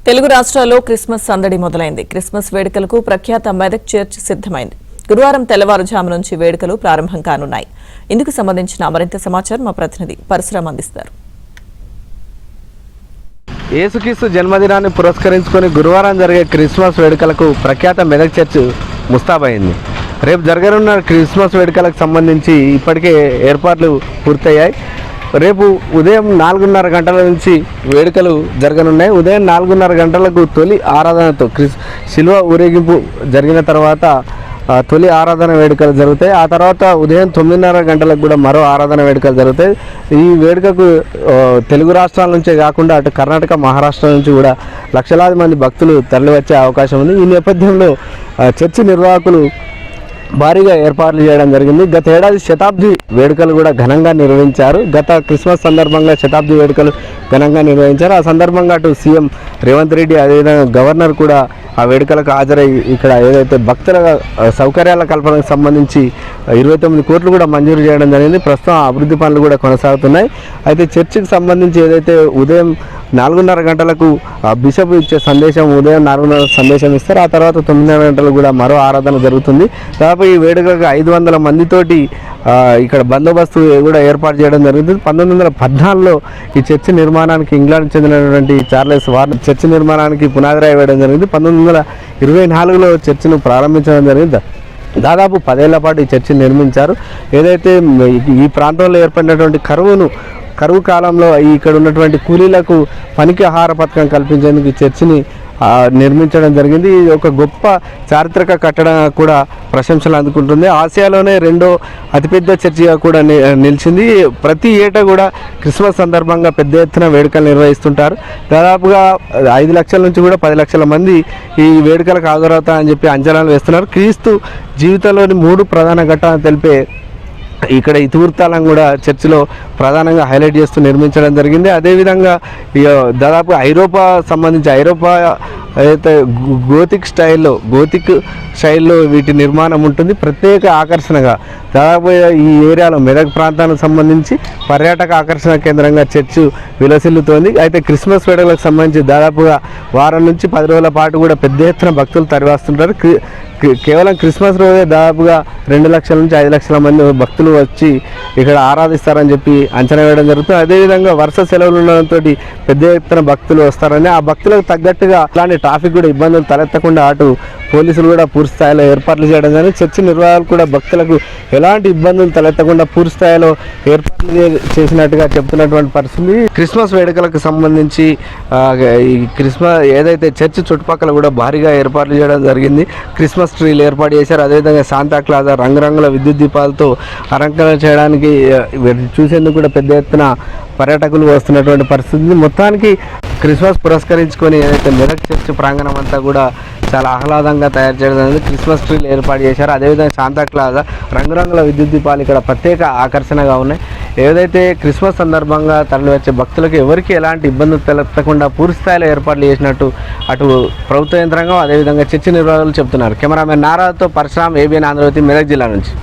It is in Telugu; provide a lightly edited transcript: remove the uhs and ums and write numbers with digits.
తెలుగు రాష్ట్రాల్లో క్రిస్మస్ సందడి మొదలైంది. క్రిస్మస్ వేడుకలకు ప్రఖ్యాత మెదక్ చర్చ్ సిద్ధమైంది. గురువారం తెల్లవారుజాము నుంచి వేడుకలు ప్రారంభం కానున్నాయి. ఇందుకు సంబంధించిన మరింత సమాచారం మా ప్రతినిధి పరశురామ్ అందిస్తారు. యేసుక్రీస్తు జన్మదినాన్ని పురస్కరించుకొని గురువారం జరిగే క్రిస్మస్ వేడుకలకు ప్రఖ్యాత మెదక్ చర్చ్ ముస్తాబైంది. రేపు జరగనున్న క్రిస్మస్ వేడుకలకు సంబంధించి ఇప్పటికే ఏర్పాట్లు పూర్తయ్యాయి. రేపు ఉదయం 4:30 గంటల నుంచి వేడుకలు జరగనున్నాయి. ఉదయం 4:30 గంటలకు తొలి ఆరాధనతో శిలువ ఊరేగింపు జరిగిన తర్వాత తొలి ఆరాధన వేడుకలు జరుగుతాయి. ఆ తర్వాత ఉదయం 9:30 గంటలకు కూడా మరో ఆరాధన వేడుకలు జరుగుతాయి. ఈ వేడుకకు తెలుగు రాష్ట్రాల నుంచే కాకుండా అటు కర్ణాటక, మహారాష్ట్ర నుంచి కూడా లక్షలాది మంది భక్తులు తరలివచ్చే అవకాశం ఉంది. ఈ నేపథ్యంలో చర్చి నిర్వాహకులు భారీగా ఏర్పాట్లు చేయడం జరిగింది. గత ఏడాది శతాబ్ది వేడుకలు కూడా ఘనంగా నిర్వహించారు. గత క్రిస్మస్ సందర్భంగా శతాబ్ది వేడుకలు ఘనంగా నిర్వహించారు. ఆ సందర్భంగా అటు సీఎం రేవంత్ రెడ్డి, అదేవిధంగా గవర్నర్ కూడా ఆ వేడుకలకు హాజరై ఇక్కడ ఏదైతే భక్తుల సౌకర్యాల కల్పనకు సంబంధించి 29 కోట్లు కూడా మంజూరు చేయడం జరిగింది. ప్రస్తుతం అభివృద్ధి పనులు కూడా కొనసాగుతున్నాయి. అయితే చర్చికి సంబంధించి ఏదైతే ఉదయం 4:30 గంటలకు బిషప్ ఇచ్చే సందేశం, ఉదయం 4:30 సందేశం ఇస్తారు. ఆ తర్వాత 9:30 గంటలకు కూడా మరో ఆరాధన జరుగుతుంది. దాదాపు ఈ వేడుకలకు 500 మందితోటి ఇక్కడ బందోబస్తు కూడా ఏర్పాటు చేయడం జరుగుతుంది. 1914లో ఈ చర్చి నిర్మాణానికి ఇంగ్లాండ్ చెందినటువంటి చార్లెస్ వార్నర్ చర్చి నిర్మాణానికి పునాదిరాయి వేయడం జరిగింది. 1924లో చర్చిను ప్రారంభించడం జరిగింది. దాదాపు 10 ఏళ్ల పాటు ఈ చర్చిని నిర్మించారు. ఏదైతే ఈ ప్రాంతంలో ఏర్పడినటువంటి కరువు కాలంలో ఇక్కడ ఉన్నటువంటి కూలీలకు పనికి ఆహార పథకం కల్పించేందుకు ఈ చర్చిని నిర్మించడం జరిగింది. ఇది ఒక గొప్ప చారిత్రక కట్టడం కూడా ప్రశంసలు అందుకుంటుంది. ఆసియాలోనే రెండో అతిపెద్ద చర్చిగా కూడా నిలిచింది. ప్రతి ఏటా కూడా క్రిస్మస్ సందర్భంగా పెద్ద ఎత్తున వేడుకలు నిర్వహిస్తుంటారు. దాదాపుగా 5 లక్షల నుంచి కూడా 10 లక్షల మంది ఈ వేడుకలకు హాజరవుతారని చెప్పి అంచనాలు వేస్తున్నారు. క్రీస్తు జీవితంలోని 3 ప్రధాన ఘట్టాలను తెలిపే ఇక్కడ ఈ తూర్తాలను కూడా చర్చిలో ప్రధానంగా హైలైట్ చేస్తూ నిర్మించడం జరిగింది. అదేవిధంగా దాదాపు ఐరోపా అయితే గోతిక్ స్టైల్లో వీటి నిర్మాణం ఉంటుంది. ప్రత్యేక ఆకర్షణగా దాదాపు ఈ ఏరియాలో మెదక్ ప్రాంతానికి సంబంధించి పర్యాటక ఆకర్షణ కేంద్రంగా చర్చ్ విలసిల్లుతోంది. అయితే క్రిస్మస్ వేడుకలకు సంబంధించి దాదాపుగా వారం నుంచి 10 రోజుల పాటు కూడా పెద్ద ఎత్తున భక్తులు తరలివస్తుంటారు. కేవలం క్రిస్మస్ రోజే దాదాపుగా 2 లక్షల నుంచి 5 లక్షల మంది భక్తులు వచ్చి ఇక్కడ ఆరాధిస్తారని చెప్పి అంచనా వేయడం జరుగుతుంది. అదేవిధంగా వరుస సెలవులు ఉండడంతో పెద్ద ఎత్తున భక్తులు వస్తారని, ఆ భక్తులకు తగ్గట్టుగా అలాంటి ట్రాఫిక్ కూడా ఇబ్బందులు తలెత్తకుండా అటు పోలీసులు కూడా పూర్తి స్థాయిలో ఏర్పాట్లు చేయడం జరిగింది. చర్చి నిర్వాహకులు కూడా భక్తులకు ఎలాంటి ఇబ్బందులు తలెత్తకుండా పూర్తి స్థాయిలో ఏర్పాట్లు చేసినట్టుగా చెప్తున్నటువంటి పరిస్థితి. క్రిస్మస్ వేడుకలకు సంబంధించి ఈ క్రిస్మస్ ఏదైతే చర్చి చుట్టుపక్కల కూడా భారీగా ఏర్పాట్లు చేయడం జరిగింది. క్రిస్మస్ ట్రీలు ఏర్పాటు చేశారు. అదేవిధంగా శాంతాక్లాజ్ రంగురంగుల విద్యుత్ దీపాలతో అలంకరణ చేయడానికి చూసేందుకు కూడా పెద్ద ఎత్తున పర్యాటకులు వస్తున్నటువంటి పరిస్థితి. మొత్తానికి క్రిస్మస్ పురస్కరించుకొని ఏదైతే మెదక్ చర్చ్ ప్రాంగణం అంతా కూడా చాలా ఆహ్లాదంగా తయారు చేయడం అనేది క్రిస్మస్ ట్రీలు ఏర్పాటు చేశారు. అదేవిధంగా శాంతాక్లాజ్ రంగురంగుల విద్యుత్ దీపాలు ఇక్కడ ప్రత్యేక ఆకర్షణగా ఉన్నాయి. ఏదైతే క్రిస్మస్ సందర్భంగా తరలి వచ్చే భక్తులకు ఎవరికి ఎలాంటి ఇబ్బందులు తలెత్తకుండా పూర్తి స్థాయిలో ఏర్పాట్లు చేసినట్టు అటు ప్రభుత్వ యంత్రాంగం, అదేవిధంగా చర్చి నిర్వాహకులు చెప్తున్నారు. కెమెరామెన్ నారాతో పరశురామ్, ABN ఆంధ్రజ్యోతి, మెదక్ జిల్లా నుంచి.